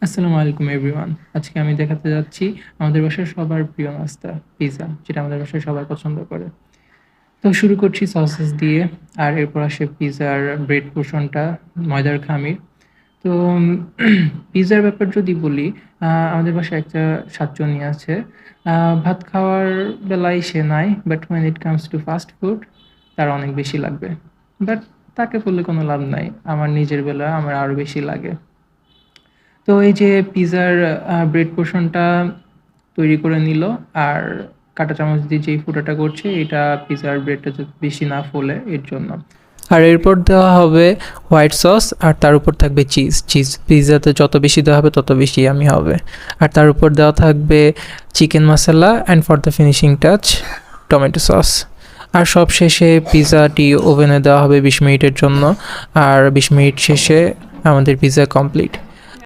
আসসালামু আলাইকুম এভরিওয়ান। আজকে আমি দেখাতে যাচ্ছি আমাদের বাসার সবার প্রিয় নাস্তা পিজ্জা, যেটা আমাদের বাসায় সবাই পছন্দ করে। তো শুরু করছি সসেস দিয়ে, আর এরপর আসে পিজ্জার ব্রেড পোর্শনটা, ময়দার খামির। তো পিজ্জার ব্যাপার যদি বলি, আমাদের বাসায় একটা ৭ জনই আছে। ভাত খাওয়ার বেলায় সে নাই, but when it comes to fast food তার অনেক বেশি লাগবে। বাট তাকে বললে কোনো লাভ নাই। আমার নিজের বেলায় আমার আরও বেশি লাগে। তো এই যে পিজ্জার ব্রেড পোর্শনটা তৈরি করে নিল, আর কাঁটা চামচ দিয়ে যেই ফুটাটা করছে এটা পিজ্জার ব্রেডটা যাতে বেশি না ফোলে এর জন্য। আর এরপর দেওয়া হবে হোয়াইট সস, আর তার উপর থাকবে চিজ পিৎজাতে যত বেশি দেওয়া হবে তত বেশি ইয়ামি হবে। আর তার উপর দেওয়া থাকবে chicken masala, and for the finishing touch tomato sauce. আর সব শেষে পিৎজাটি ওভেনে দেওয়া হবে 20 মিনিটের জন্য, আর 20 মিনিট শেষে আমাদের পিৎজা কমপ্লিট।